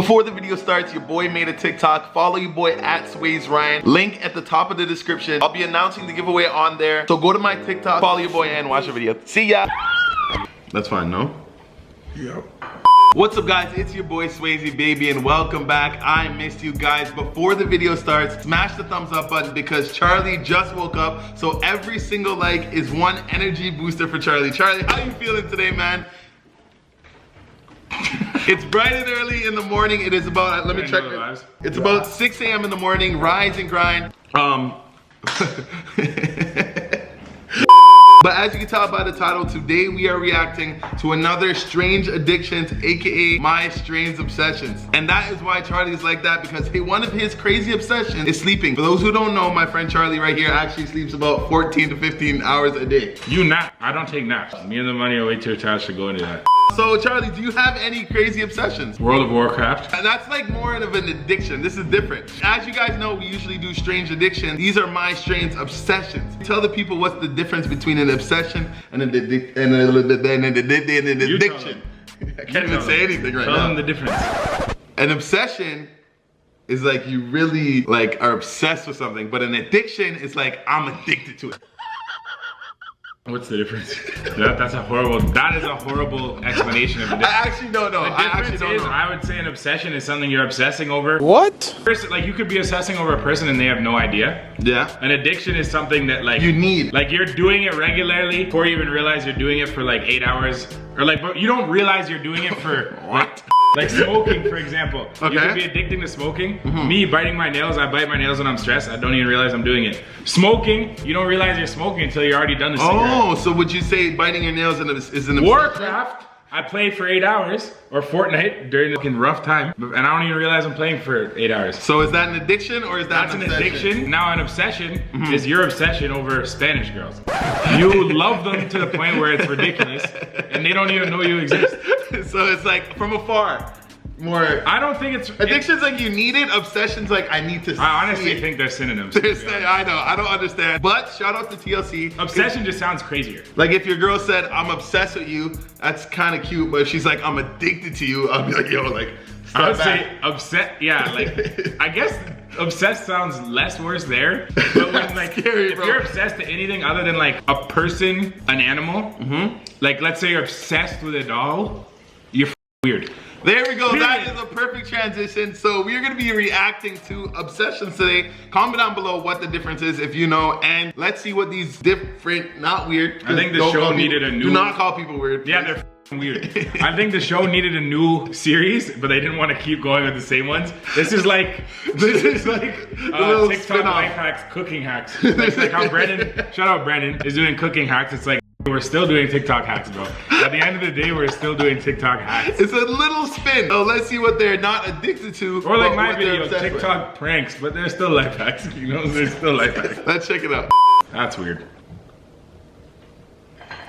Before the video starts, your boy made a TikTok. Follow your boy at SwaysRyan. Link at the top of the description. I'll be announcing the giveaway on there. So go to my TikTok, follow your boy, and watch the video. See ya. That's fine, no? Yep. What's up, guys? It's your boy Swayze, baby, and welcome back. I missed you guys. Before the video starts, smash the thumbs up button because Charlie just woke up. So every single like is one energy booster for Charlie. Charlie, how you feeling today, man? It's bright and early in the morning. It is about, let me check. It's about 6 a.m. in the morning. Rise and grind. But as you can tell by the title, today we are reacting to another Strange Addictions, aka my strange obsessions. And that is why Charlie is like that, because one of his crazy obsessions is sleeping. For those who don't know, my friend Charlie right here actually sleeps about 14 to 15 hours a day. You nap. I don't take naps. Me and the money are way too attached to go into that. So Charlie, do you have any crazy obsessions? World of Warcraft. And that's like more of an addiction. This is different. As you guys know, we usually do strange addictions. These are my strange obsessions. Tell the people what's the difference between an obsession and an addiction. I can't even say anything right now. Tell them the difference. An obsession is like you really like are obsessed with something, but an addiction is like I'm addicted to it. What's the difference? That is a horrible explanation of addiction. I actually don't know. I would say an obsession is something you're obsessing over. What? Like you could be obsessing over a person and they have no idea. Yeah. An addiction is something that like you need. Like you're doing it regularly before you even realize you're doing it for like 8 hours. Or like, but you don't realize you're doing it for what? Like smoking, for example. Okay. You could be addicted to smoking. Me biting my nails, I bite my nails when I'm stressed. I don't even realize I'm doing it. Smoking, you don't realize you're smoking until you're already done the cigarette. Oh, so would you say biting your nails is an obsession? Warcraft, I played for 8 hours, or Fortnite during the fucking rough time, and I don't even realize I'm playing for 8 hours. So is that an addiction or is that an addiction? Now an obsession is your obsession over Spanish girls. You love them to the point where it's ridiculous, and they don't even know you exist. So it's like from afar. More. I don't think it's addictions like you need it. Obsessions like I need to. I honestly think they're synonyms. I know. I don't understand. But shout out to TLC. Obsession just sounds crazier. Like if your girl said I'm obsessed with you, that's kind of cute. But if she's like I'm addicted to you, I'll be like yo, like. I would say upset. Yeah, like I guess obsessed sounds less worse there. But when like scary, if you're obsessed to anything other than like a person, an animal, like let's say you're obsessed with a doll, you're weird. There we go, that is a perfect transition. So we're gonna be reacting to obsessions today. Comment down below what the difference is if you know, and let's see what these different, not weird. I think the show needed a new. Do not call people weird. Yeah, they're weird. I think the show needed a new series, but they didn't want to keep going with the same ones. This is like TikTok life hacks, cooking hacks. Like how Brandon, shout out Brandon, is doing cooking hacks. It's like, we're still doing TikTok hacks, bro. At the end of the day, we're still doing TikTok hacks. It's a little spin. So let's see what they're not addicted to. Or like my video, TikTok pranks, but they're still life hacks. You know, they're still life hacks. Let's check it out. That's weird.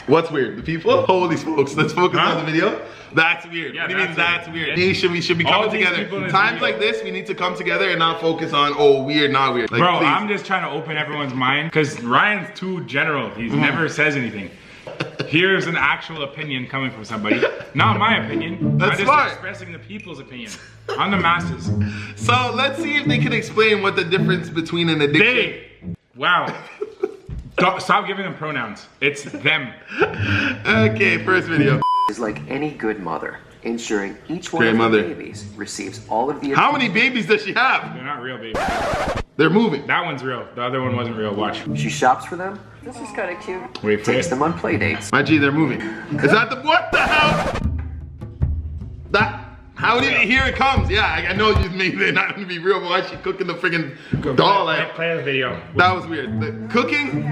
What's weird? The people? Holy smokes, let's focus on the video. That's weird. Yeah, what do you mean that's weird? We should be coming together. Times like this, we need to come together and not focus on, oh, weird, not weird. Like, bro, please. I'm just trying to open everyone's mind because Ryan's too general. He never says anything. Here's an actual opinion coming from somebody. Not my opinion. That's I'm just smart. expressing the people's opinion. I'm the masses. So let's see if they can explain what the difference between an addiction. Wow. Stop giving them pronouns. It's them. Okay, first video. Is like any good mother, ensuring each one of her babies receives all of the. How many babies does she have? They're not real babies. They're moving. That one's real. The other one wasn't real. Watch. She shops for them. This is kind of cute. Wait for Takes it. them on play dates. My G, they're moving. Is that the what the hell? How did it? Here it comes. Yeah, I know you maybe they're not gonna be real, but why is she cooking the freaking doll? Play the video. That was weird. The cooking.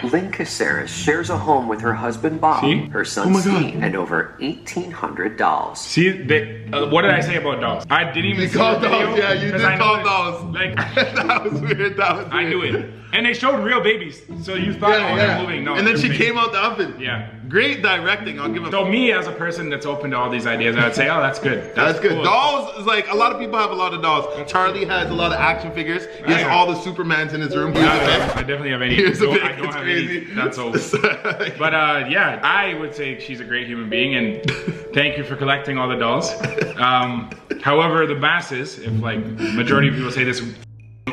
Lynn Caceres shares a home with her husband Bob, her son Steve, and over 1,800 dolls. See, what did I say about dolls? I didn't even see the video. Dolls, yeah, you did call dolls. Like that was weird. That was weird. I knew it. And they showed real babies, so you thought, oh, they're moving. No, and then she came out the oven. Yeah, Great directing, I'll give him. So me as a person that's open to all these ideas, I would say, oh, that's good. That's good. Cool. Dolls is like, a lot of people have a lot of dolls. Charlie has a lot of action figures. He has all the Supermans in his room. I definitely have any. Here's a big. I don't It's have crazy. any. That's old. But yeah, I would say she's a great human being, and thank you for collecting all the dolls. However, the masses, if like majority of people say this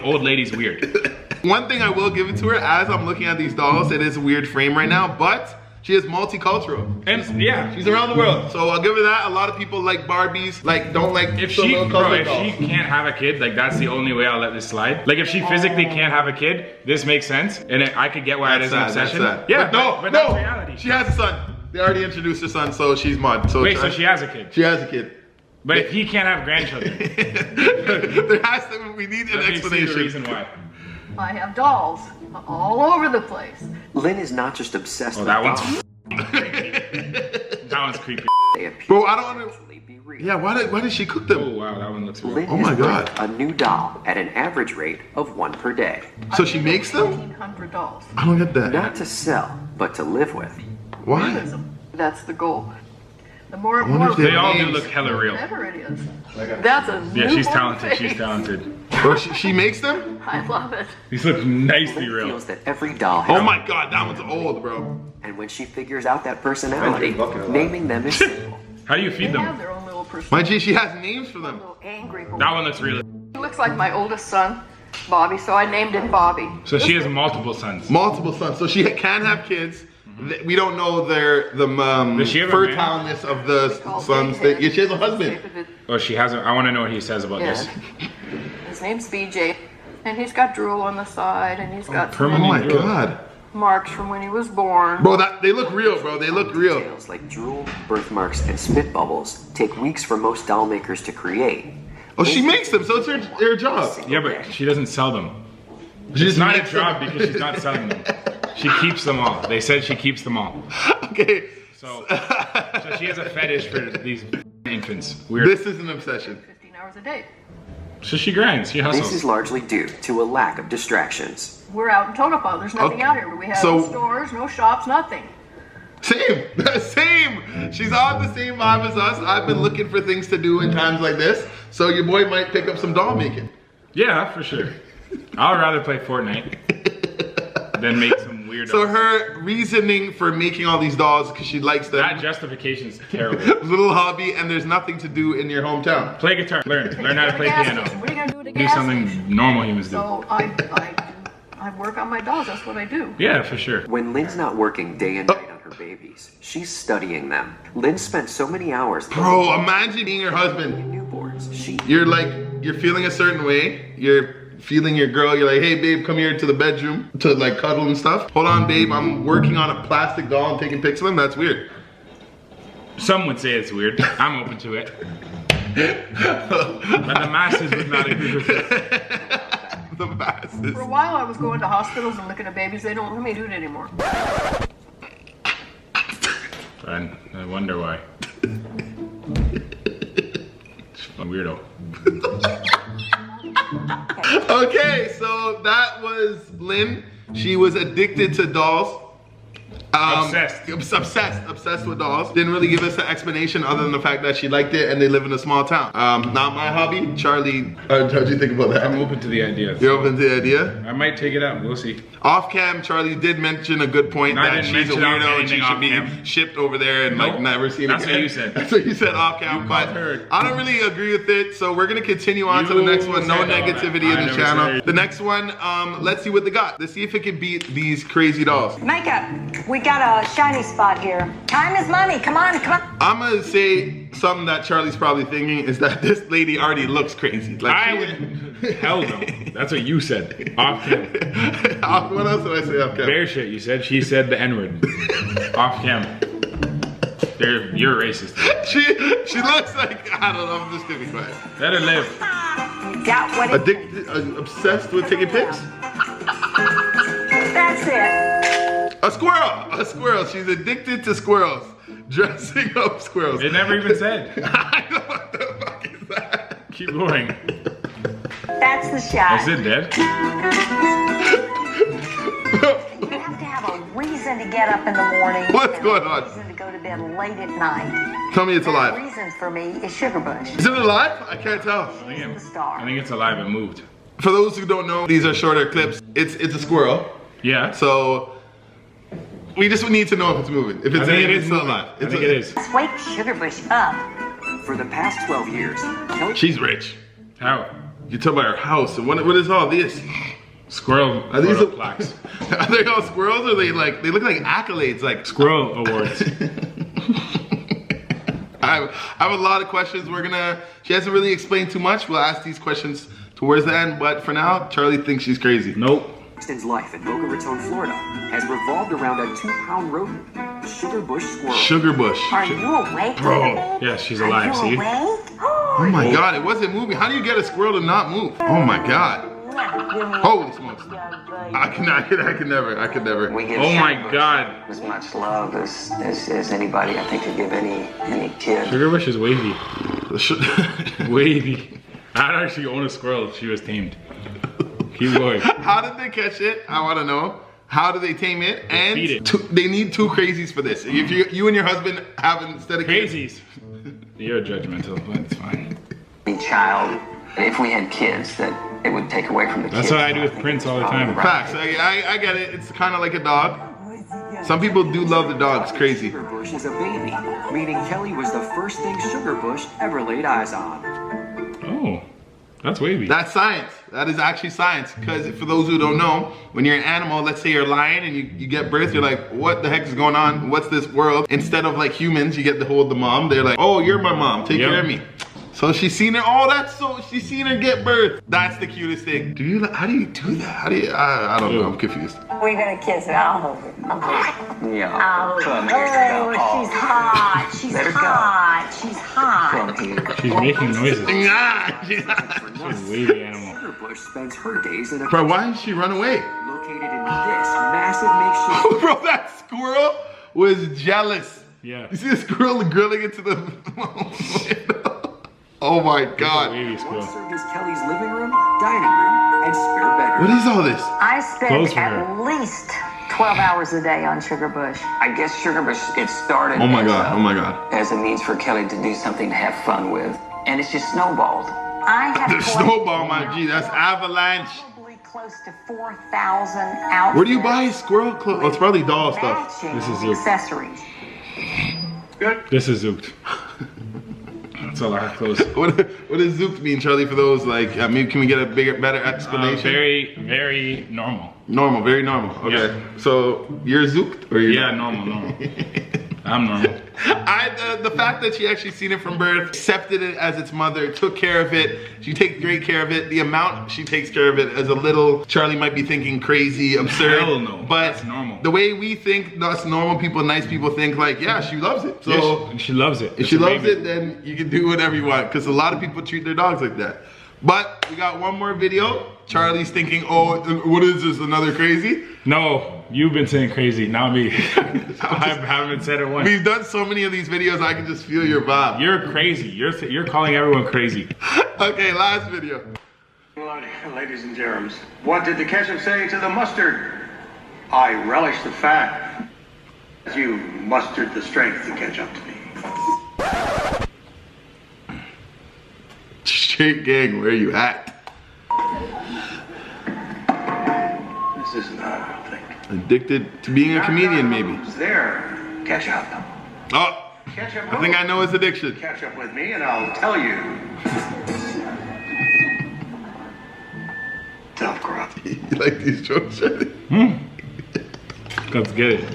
old lady's weird. One thing I will give it to her, as I'm looking at these dolls, it is a weird frame right now, but she is multicultural. And yeah, She's around the world, so I'll give her that. A lot of people like Barbies, like don't like if some she, little bro, colored if dolls. she can't have a kid, like that's the only way I'll let this slide. Like if she physically can't have a kid, this makes sense, and I could get why it is an obsession. Yeah, but that's reality. She has a son. They already introduced her son, so she's mod. So Wait, so she has a kid? She has a kid. But if he can't have grandchildren, there has to. We need an let me see the explanation. reason why. I have dolls all over the place. Lynn is not just obsessed Oh, with that one's dolls. that one's creepy. They appear Bro, I don't want to to. be real. Yeah, why did she cook Oh them? wow, that one looks real. Lynn Oh my has God. birthed a new doll at an average rate of 1 per day. So she makes them? 1,800 dolls. I don't get that. Not to sell, but to live with. Why? That's the goal. The more, wonder if They all do names. look hella the real. better it is. That's a Yeah, she's newborn talented. face. She's talented. Bro, she makes them? I love it. These look nicely Lynn real. feels that every doll has Oh my God, that one's old, bro. and when she figures out that personality, naming them is simple. How do you They feed have them? their own little My personality. G, she has names for them. Little angry boy. That one looks real. He looks like my oldest son, Bobby, so I named him Bobby. So she has multiple sons. Multiple sons, so she can have kids. We don't know Does she have a fertileness of the sons. Yeah, she has a husband. Oh, she has. I want to know what he says about Yeah. this. His name's VJ, and he's got drool on the side, and he's got some Oh my Permanent. God. marks from when he was born. Bro, they look real, bro. They look real. Details like drool, birthmarks, and spit bubbles take weeks for most doll makers to create. Oh, she makes them, so it's her job. Yeah, but she doesn't sell them. She It's just not a makes them. job because she's not selling them. She keeps them all. They said she keeps them all. Okay. So she has a fetish for these infants. Weird. This is an obsession. 15 hours a day. So she grinds. She This is hustles. largely due to a lack of distractions. We're out in Tonopah. There's nothing Okay. out here. We have So- no stores, no shops, nothing. Same. Same. She's on the same vibe as us. I've been looking for things to do in times like this. So your boy might pick up some doll making. Yeah, for sure. I'd rather play Fortnite than make some weird. So her reasoning for making all these dolls because she likes that them. justification's terrible. Little hobby, and there's nothing to do in your hometown. Play guitar. Learn how to play Gas piano. station. What are you gonna do at a Do gas something station? normal humans do. So I work on my dolls. That's what I do. Yeah, for sure. When Lynn's not working day and night on her babies, she's studying them. Lynn spent so many hours Bro, imagine being your husband. newborns. You're feeling a certain way. You're feeling your girl. You're like, hey babe, come here to the bedroom to like cuddle and stuff. Hold on, babe. I'm working on a plastic doll and taking pics of them. That's weird. Some would say it's weird. I'm open to it. But the masses would not agree with it. The masses. For a while, I was going to hospitals and looking at babies. They don't let me do it anymore. And I wonder why. It's a weirdo. Okay, so that was Lynn. She was addicted to dolls. Obsessed with dolls. Didn't really give us an explanation other than the fact that she liked it and they live in a small town. Not my hobby. Charlie, how'd you think about that? I'm open to the idea. You're open to the idea? I might take it up. We'll see. Off cam, Charlie did mention a good point No, I that didn't she's a mention off weirdo and she anything should off be cam. shipped over there and like Nope. never seen That's again. what you said. That's what you said off cam, You but called her. I don't really agree with it. So we're gonna continue on to the You next one. No said all that. negativity I in the never channel. said- The next one, let's see what they got. Let's see if it can beat these crazy dolls. Makeup. We got a shiny spot here. Time is money. Come on, come on. I'm gonna say something that Charlie's probably thinking is that this lady already looks crazy. Like I would. Hell no. That's what you said. Off cam. What else did I say off cam? Bear shit. You said. She said the N word. Off cam. You're racist. She looks like, I don't know, I'm just gonna be quiet. Let her live. You got what it Addicted, obsessed with taking pics? That's it. A squirrel. She's addicted to squirrels. Dressing up squirrels. It never even said. I know what the fuck is that? Keep going. That's the shot. Is it dead? You have to have a reason to to get up in the morning. What's going on? A reason to go to bed late at night. Tell me it's The alive. reason for me is Sugar Bush. Is it alive? I can't tell. I think it's alive and moved. For those who don't know, these are shorter clips. It's a squirrel. Yeah. So we just need to know if it's moving. If it's, it is still moving. alive. I think it is. Let's wake Sugar Bush up. For the past 12 years, Kelly She's rich. How? You talk about her house, and what is all this? Squirrel Are these plaques. Are they all squirrels, or they look like accolades, like Squirrel awards. I have a lot of questions. She hasn't really explained too much. We'll ask these questions towards the end, but for now, Charlie thinks she's crazy. Nope. Winston's life in Boca Raton, Florida, has revolved around a 2-pound rodent, the Sugar Bush squirrel. Sugar Bush. Are you awake? Bro. Yeah, she's alive, Are you see? awake? Oh my God, it wasn't moving. How do you get a squirrel to not move? Oh my God. Holy smokes. I could never. We give Oh my Sugar Bush God. as much love as anybody I think could give any kid. Sugar Bush is wavy. Wavy. How did she own a squirrel if she was tamed? Keep going. How did they catch it? I want to know. How do they tame it? And feed it. They need 2 crazies for this. If you and your husband have instead of Crazies. You're judgmental, but it's fine. Any child, if we had kids, that it would take away from the That's kids. what I do with Prince all the time. Facts. I get it. It's kind of like a dog. Some people do love the dogs. Crazy. Sugar Bush is a baby, meaning Kelly was the first thing Sugar Bush ever laid eyes on. Oh, that's wavy. That's science. That is actually science. Because for those who don't know, when you're an animal, let's say you're a lion and you get birth, you're like, what the heck is going on? What's this world? Instead of like humans, you get to hold the mom. They're like, oh, you're my mom. Take care of me. So she's seen her. Oh, she's seen her get birth. That's the cutest thing. How do you do that? How do you? I don't know. I'm confused. We're gonna kiss her. Oh, Yeah. Come here. she's hot. She's Let her go. hot. She's hot. Come here. She's making noises. She's a wavy animal. Sugar Bush spends her days in a Bro, why did she run away? located in this massive makeshift. Bro, that squirrel was jealous. Yeah. You see the squirrel grilling into the Oh my God. Wavy Once squirrel. served as Kelly's living room, dining room, and spare bedroom. What is all this? I Clothes spend for her. at least 12 hours a day on Sugar Bush. I guess Sugar Bush, it started Oh my God. Oh my God. as a means for Kelly to do something to have fun with. And it's just snowballed. I have The collected snowball, my G. That's avalanche. probably close to 4,000 outfits. Where do you buy squirrel clothes? Oh, it's probably doll stuff. matching This is you. accessories. This is zooked. That's all I have close. What does zooked mean, Charlie? For those maybe can we get a better explanation? Very, very normal. Normal, very normal. Okay. Yeah. So you're zooked, or you're Yeah, normal. I'm normal. The fact that she actually seen it from birth, accepted it as its mother, took care of it. She takes great care of it. The amount she takes care of it is a little. Charlie might be thinking crazy, absurd. Hell no. But That's normal. The way we think, us normal people, nice people think, like, yeah, she loves it. So Yeah, she loves it. if It's she a loves baby. it, then you can do whatever you want. Because a lot of people treat their dogs like that. But we got one more video. Charlie's thinking, oh, what is this? Another crazy? No, you've been saying crazy, not me. I haven't said it once. We've done so many of these videos, I can just feel your vibe. You're crazy. You're calling everyone crazy. Okay, last video. Ladies and germs, what did the ketchup say to the mustard? I relish the fact that you mustered the strength to catch up to me. Straight gang, where you at? This isn't how I think. Addicted to being a comedian, maybe. Who's there? Ketchup. Oh, Ketchup. I think I know his addiction. Catch up with me and I'll tell you. Tough crop. You like these jokes, Charlie? Let's get it.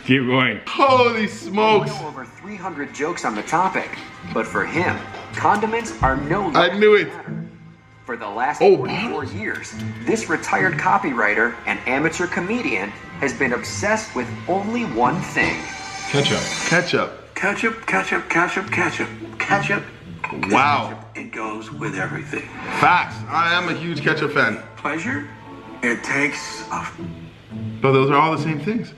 Keep going. Holy smokes. know over 300 jokes on the topic, but for him, condiments are no I longer knew it. matter. For the last Oh, 44 years, this retired copywriter and amateur comedian has been obsessed with only one thing. Ketchup. Ketchup. Ketchup, ketchup, ketchup, ketchup. Ketchup. Wow. It goes with everything. Facts. I am a huge ketchup fan. Pleasure? It takes a But those are all the same things.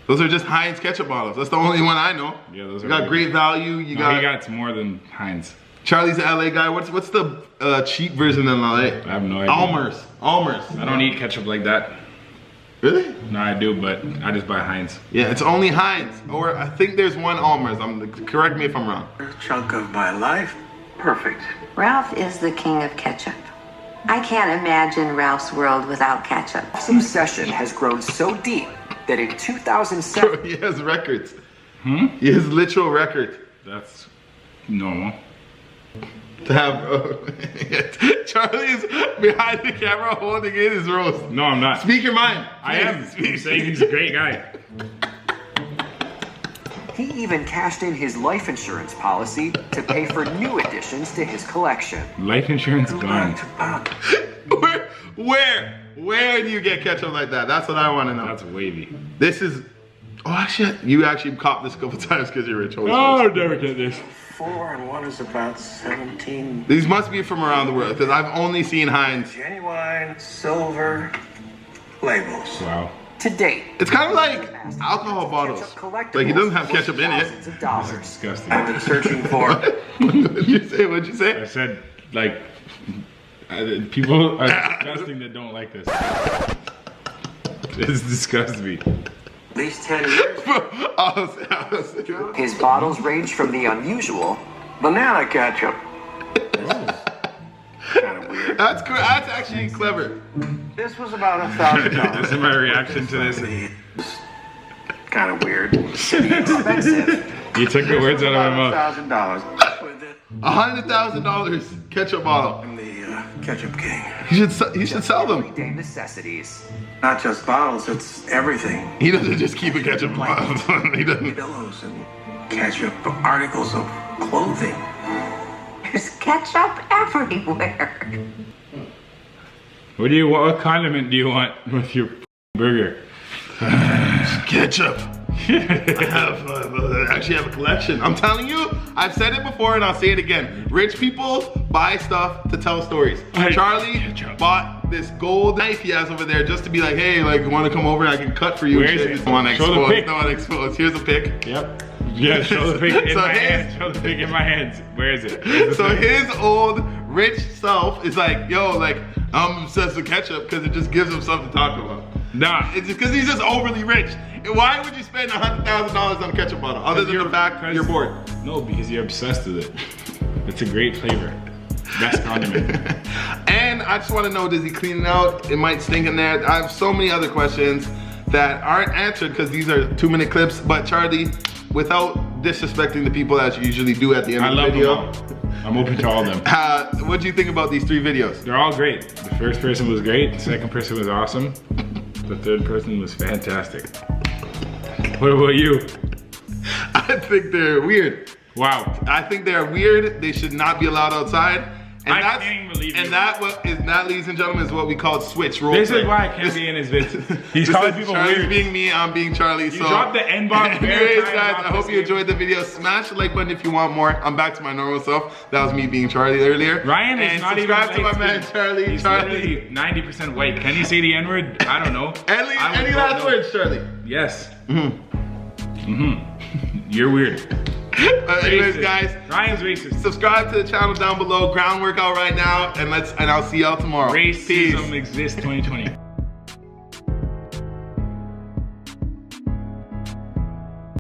Those are just Heinz ketchup bottles. That's the only one I know. Yeah, those You are got really great value. You No, he got got more than Heinz. Charlie's the LA guy. What's the cheap version in LA? I have no idea. Almer's. Almers. I don't eat ketchup like that. Really? No, I do, but I just buy Heinz. Yeah, it's only Heinz. Or I think there's one Almers. Correct me if I'm wrong. Chunk of my life. Perfect. Ralph is the king of ketchup. I can't imagine Ralph's world without ketchup. Ralph's obsession has grown so deep that in 2007... He has records. He has literal records. That's normal. To have... Charlie's behind the camera holding in his roast. No, I'm not. Speak your mind. I am. I'm saying he's a great guy. He even cashed in his life insurance policy to pay for new additions to his collection. Life insurance gone. Where do you get ketchup like that? That's what I want to know. That's wavy. This is... Oh, actually, you actually copped this a couple times because you're rich. Oh, never get this. 4 and 1 is about 17. These must be from around the world because I've only seen Heinz. Genuine silver labels. Wow. To date, It's kind of like alcohol bottles. Like it doesn't have ketchup in it. Thousands of dollars. Disgusting. I've been searching for. What'd you say? What'd you I say? said, like, people are disgusting that don't like this. It disgusts me. At least 10 years. His bottles range from the unusual, Banana ketchup. Kind of weird. That's cool. That's actually clever. This was about $1,000. This is my reaction to this. Kind of weird. expensive. You took the words out of my mouth. $1,000 with it. $100,000 ketchup bottle. I'm the ketchup king. You should sell them. Everyday necessities. Not just bottles, it's everything. He doesn't just keep a ketchup bottle. He doesn't. Pillows and ketchup, articles of clothing. There's ketchup everywhere. What condiment do you want with your burger? Ketchup. I actually have a collection. I'm telling you, I've said it before and I'll say it again. Rich people buy stuff to tell stories. Charlie bought this gold knife he has over there just to be like, hey, like, you want to come over and I can cut for you. Where is it? Don't want to Show the expose. pic. Don't want to expose. Here's a pic. Yep. Yeah, show the pic in So my his- hands. Show the pic in my hands. Where is it? Where's the So pic? his old rich self is like, yo, like, I'm obsessed with ketchup because it just gives him something to talk about. Nah. It's just because he's just overly rich. And why would you spend $100,000 on a ketchup bottle other than the fact you're bored? No, because you're obsessed with it. It's a great flavor. Best condiment. And I just want to know, does he clean it out? It might stink in there. I have so many other questions that aren't answered because these are 2-minute clips. But Charlie, without disrespecting the people as you usually do at the end I of the love video, them all. I'm open to all of them. what do you think about these 3 videos? They're all great. The first person was great. The second person was awesome. The third person was fantastic. What about you? I think they're weird. Wow. I think they're weird. They should not be allowed outside. And I that's, can't even believe and you. that, ladies and gentlemen, is what we call switch role. This play. is why I can't be in his vids. He's This calling is people Charlie's weird. being me, I'm being Charlie. You dropped the N-bomb bare Anyways, times guys, off I hope this you game. enjoyed the video. Smash the like button if you want more. I'm back to my normal self. That was me being Charlie earlier. Ryan is and not even subscribe to my light man skinned. Charlie. He's Charlie. literally 90% white. Can you say the N-word? I don't know. Any I would last vote no. words, Charlie? Yes. You're weird. Anyways, Racist. guys, Ryan's racist. subscribe to the channel down below. Ground workout right now, and I'll see y'all tomorrow. Racism Peace. exists 2020.